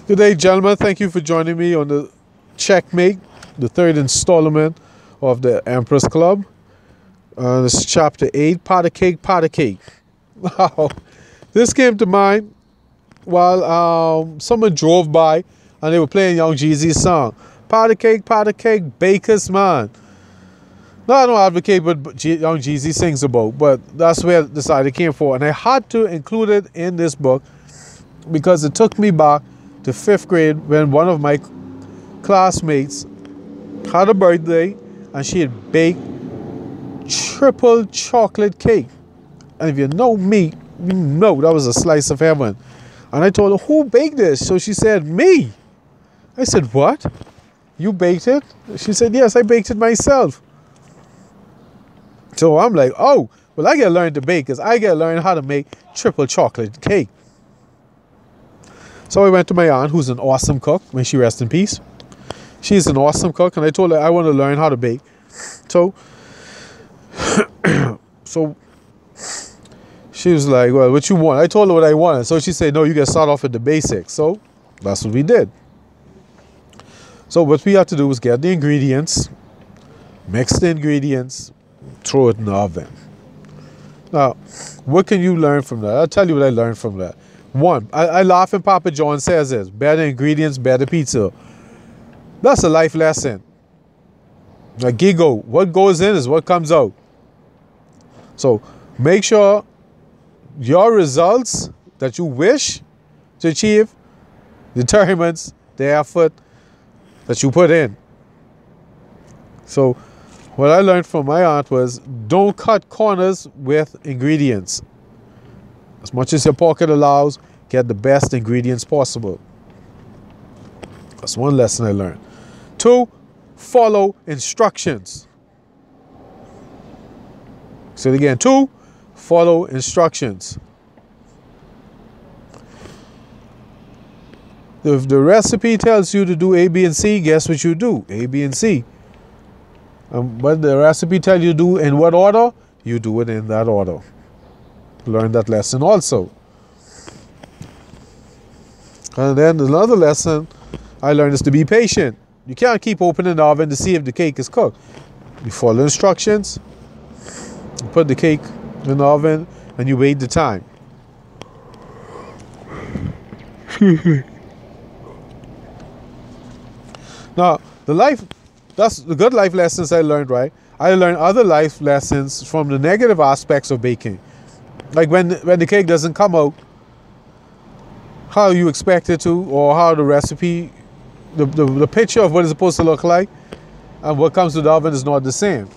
Good day, gentlemen. Thank you for joining me on the Checkmate, the third installment of the Empress Club. This is chapter 8, Patt-A-Cake, Patt-A-Cake. Wow. This came to mind while someone drove by and they were playing Young Jeezy's song. Patt-A-Cake, Patt-A-Cake, Baker's Man. Now, I don't advocate what Young Jeezy sings about, but that's where I decided it came from. And I had to include it in this book because it took me back to 5th grade when one of my classmates had a birthday and she had baked triple chocolate cake. And if you know me, you know that was a slice of heaven. And I told her, who baked this? So she said, me. I said, what? You baked it? She said, yes, I baked it myself. So I'm like, oh, well, I got to learn to bake because I got to learn how to make triple chocolate cake. So I went to my aunt, who's an awesome cook. May she rest in peace. She's an awesome cook, and I told her I want to learn how to bake. So she was like, well, what you want? I told her what I wanted. So she said, no, you got to start off with the basics. So that's what we did. So what we had to do was get the ingredients, mix the ingredients, throw it in the oven. Now, what can you learn from that? I'll tell you what I learned from that. One, I laugh when Papa John says this, better ingredients, better pizza. That's a life lesson. A giggle, what goes in is what comes out. So make sure your results that you wish to achieve determines the effort that you put in. So what I learned from my aunt was don't cut corners with ingredients. As much as your pocket allows, get the best ingredients possible. That's one lesson I learned. 2, follow instructions. Say it again. 2, follow instructions. If the recipe tells you to do A, B, and C, guess what you do? A, B, and C. What the recipe tells you to do in what order, you do it in that order. Learn that lesson also. And then another lesson I learned is to be patient. You can't keep opening the oven to see if the cake is cooked. You follow instructions, you put the cake in the oven, and you wait the time. Now, that's the good life lessons I learned, right? I learned other life lessons from the negative aspects of baking. Like when the cake doesn't come out how you expect it to, or how the recipe, the picture of what it's supposed to look like and what comes to the oven is not the same.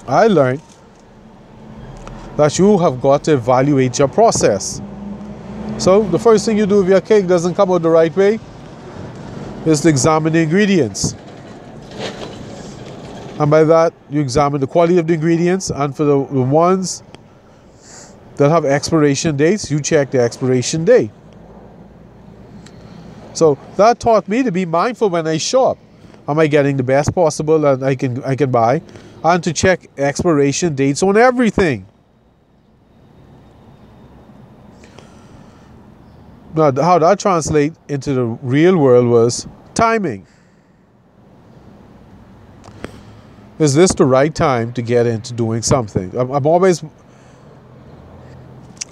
I learned that you have got to evaluate your process. So the first thing you do if your cake doesn't come out the right way is to examine the ingredients. And by that, you examine the quality of the ingredients, and for the ones that have expiration dates, you check the expiration date. So that taught me to be mindful when I shop. Am I getting the best possible that I can buy? And to check expiration dates on everything. Now, how that translates into the real world was timing. Is this the right time to get into doing something? I'm always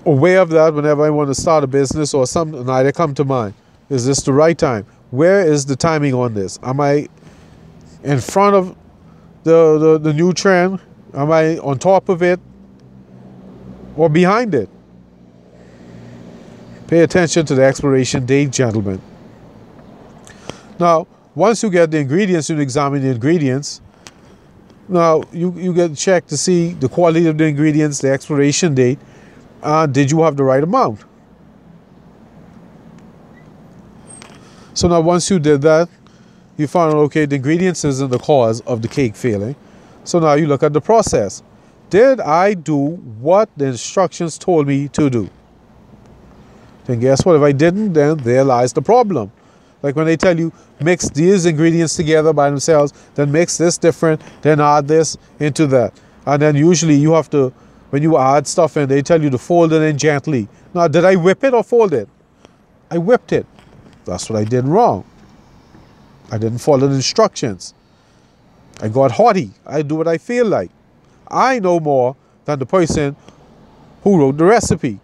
aware of that whenever I want to start a business or something that come to mind. Is this the right time? Where is the timing on this? Am I in front of the new trend? Am I on top of it or behind it? Pay attention to the expiration date, gentlemen. Now, once you get the ingredients, you examine the ingredients. Now, you get checked to see the quality of the ingredients, the expiration date, and did you have the right amount? So now once you did that, you found out, okay, the ingredients isn't the cause of the cake failing. So now you look at the process. Did I do what the instructions told me to do? Then guess what? If I didn't, then there lies the problem. Like when they tell you, mix these ingredients together by themselves, then mix this different, then add this into that. And then usually you have to, when you add stuff in, they tell you to fold it in gently. Now, did I whip it or fold it? I whipped it. That's what I did wrong. I didn't follow the instructions. I got haughty. I do what I feel like. I know more than the person who wrote the recipe.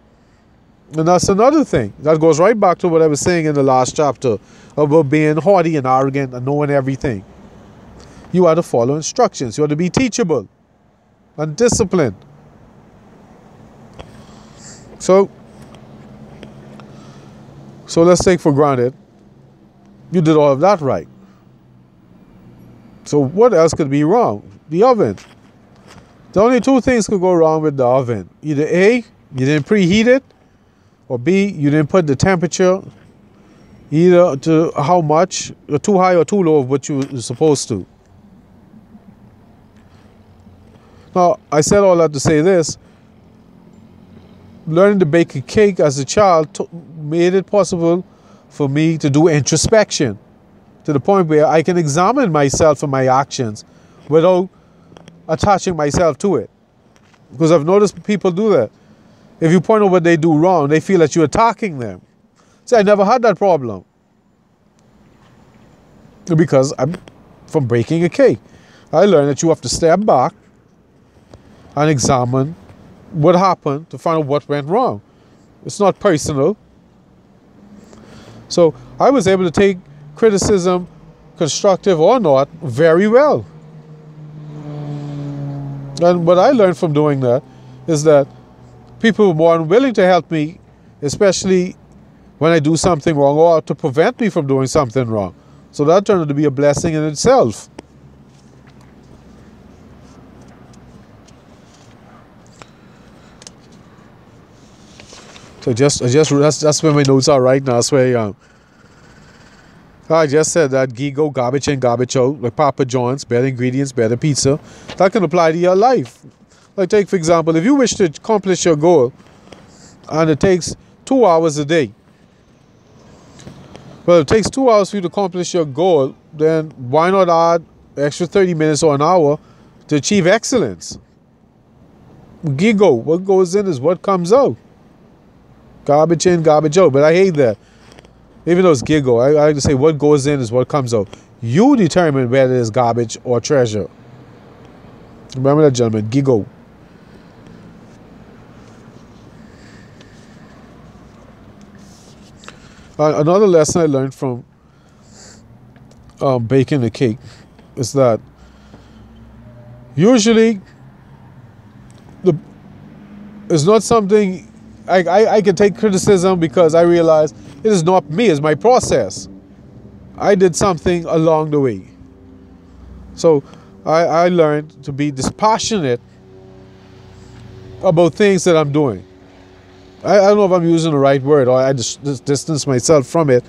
And that's another thing. That goes right back to what I was saying in the last chapter about being haughty and arrogant and knowing everything. You are to follow instructions. You are to be teachable and disciplined. So let's take for granted you did all of that right. So what else could be wrong? The oven. The only two things could go wrong with the oven. Either A, you didn't preheat it, or B, you didn't put the temperature either to how much, or too high or too low of what you were supposed to. Now, I said all that to say this. Learning to bake a cake as a child made it possible for me to do introspection to the point where I can examine myself and my actions without attaching myself to it. Because I've noticed people do that. If you point out what they do wrong, they feel that you're attacking them. See, I never had that problem. Because I'm from baking a cake. I learned that you have to step back and examine what happened to find out what went wrong. It's not personal. So I was able to take criticism, constructive or not, very well. And what I learned from doing that is that people were more unwilling to help me, especially when I do something wrong or to prevent me from doing something wrong. So that turned out to be a blessing in itself. So that's where my notes are right now. That's where I just said that GIGO, garbage in, garbage out, like Papa John's, better ingredients, better pizza. That can apply to your life. Like take, for example, if you wish to accomplish your goal and it takes 2 hours a day. Well, it takes 2 hours for you to accomplish your goal, then why not add extra 30 minutes or an hour to achieve excellence? GIGO, what goes in is what comes out. Garbage in, garbage out. But I hate that. Even though it's GIGO, I like to say what goes in is what comes out. You determine whether it is garbage or treasure. Remember that, gentlemen. GIGO. Another lesson I learned from baking a cake is that usually it's not something I can take criticism because I realize it is not me, it's my process. I did something along the way. So I learned to be dispassionate about things that I'm doing. I don't know if I'm using the right word, or I just distance myself from it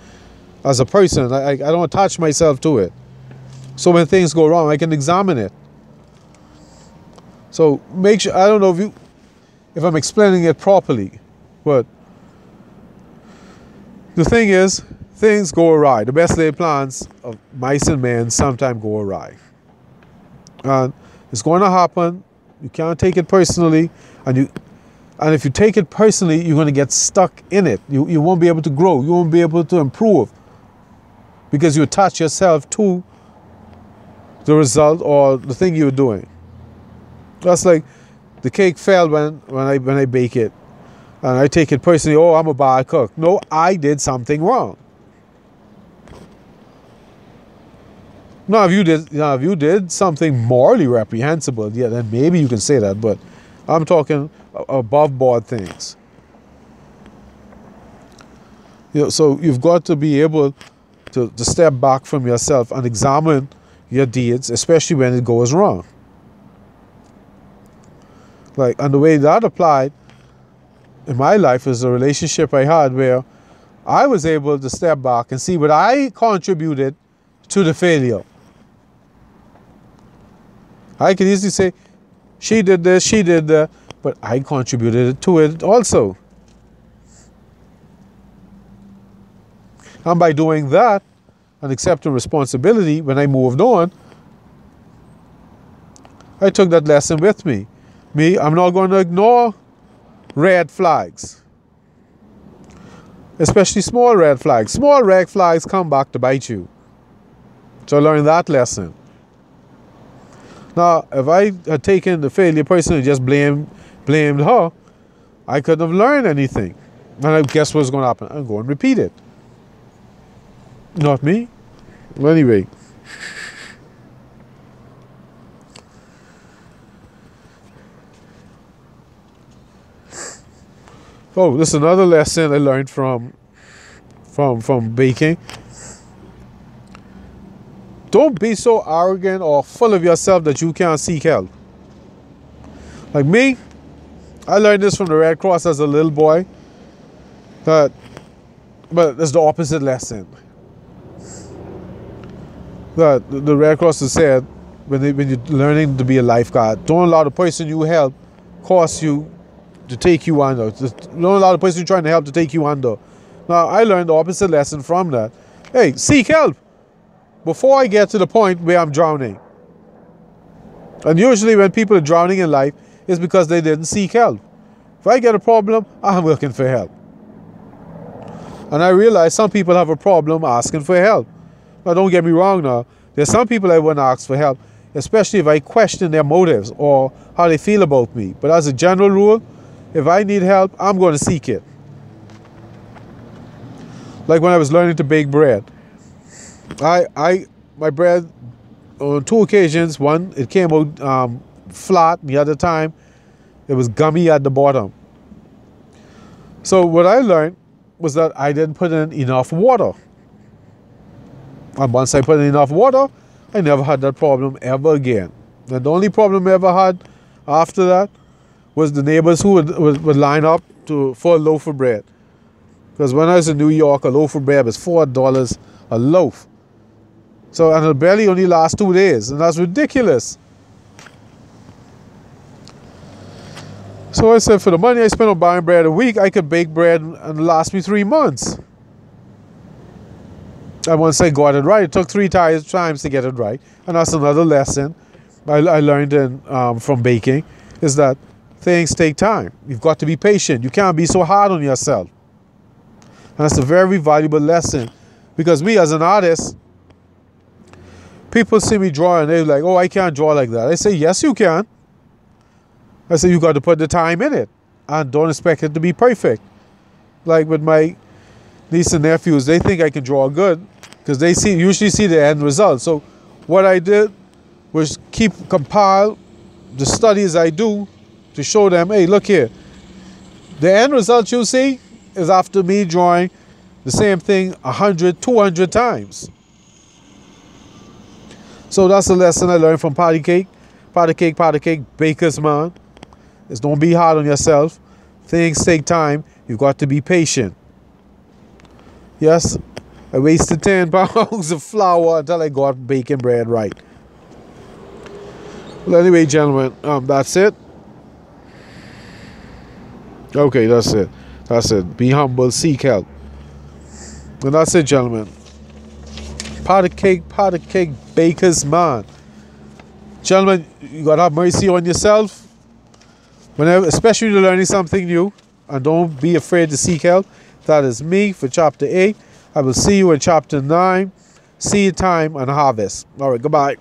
as a person. I don't attach myself to it. So when things go wrong, I can examine it. So make sure, I don't know if I'm explaining it properly, but the thing is, things go awry. The best laid plans of mice and men sometimes go awry. And it's going to happen. You can't take it personally. And if you take it personally, you're going to get stuck in it. You won't be able to grow. You won't be able to improve. Because you attach yourself to the result or the thing you're doing. That's like the cake fell when I bake it. And I take it personally, oh, I'm a bad cook. No, I did something wrong. Now, if you did something morally reprehensible, yeah, then maybe you can say that. But I'm talking above board things. So you've got to be able to step back from yourself and examine your deeds, especially when it goes wrong. And the way that applied in my life is a relationship I had where I was able to step back and see what I contributed to the failure. I could easily say, she did this, she did that, but I contributed to it also. And by doing that and accepting responsibility, when I moved on, I took that lesson with me. I'm not going to ignore red flags. Especially small red flags. Small red flags come back to bite you. So I learned that lesson. Now, if I had taken the failure person and just blamed her, I couldn't have learned anything. And I guess what's going to happen? I'm going to repeat it. Not me. Well, anyway. Oh, this is another lesson I learned from baking. Don't be so arrogant or full of yourself that you can't seek help. Like me, I learned this from the Red Cross as a little boy. But it's the opposite lesson. That the Red Cross has said when you're learning to be a lifeguard, don't allow the person you help cost you to take you under. Don't allow the person you're trying to help to take you under. Now, I learned the opposite lesson from that. Hey, seek help before I get to the point where I'm drowning. And usually when people are drowning in life, it's because they didn't seek help. If I get a problem, I'm looking for help. And I realize some people have a problem asking for help. Now, don't get me wrong now. There's some people I wouldn't ask for help, especially if I question their motives or how they feel about me. But as a general rule, if I need help, I'm going to seek it. Like when I was learning to bake bread. My bread, on 2 occasions, one, it came out flat, and the other time, it was gummy at the bottom. So what I learned was that I didn't put in enough water. And once I put in enough water, I never had that problem ever again. And the only problem I ever had after that was the neighbors who would line up for a loaf of bread. Because when I was in New York, a loaf of bread was $4 a loaf. So, and it'll barely only last 2 days, and that's ridiculous. So I said, for the money I spent on buying bread a week, I could bake bread and last me 3 months. And once I got it right, it took 3 times to get it right. And that's another lesson I learned from baking, is that things take time. You've got to be patient. You can't be so hard on yourself. And that's a very valuable lesson, because me as an artist, people see me drawing, they're like, oh, I can't draw like that. I say, yes, you can. I say, you got to put the time in it and don't expect it to be perfect. Like with my niece and nephews, they think I can draw good because they usually see the end result. So what I did was compile the studies I do to show them, hey, look here. The end result you see is after me drawing the same thing 100, 200 times. So that's a lesson I learned from Patt-A-Cake. Patt-A-Cake, Patt-A-Cake, baker's man. Is don't be hard on yourself. Things take time. You've got to be patient. Yes, I wasted 10 pounds of flour until I got baking bread right. Well, anyway, gentlemen, that's it. Okay, that's it. That's it. Be humble, seek help. And that's it, gentlemen. Patt-A-Cake, Patt-A-Cake, baker's man. Gentlemen, you got to have mercy on yourself. Especially when you're learning something new. And don't be afraid to seek help. That is me for chapter 8. I will see you in chapter 9. Seed time and harvest. All right, goodbye.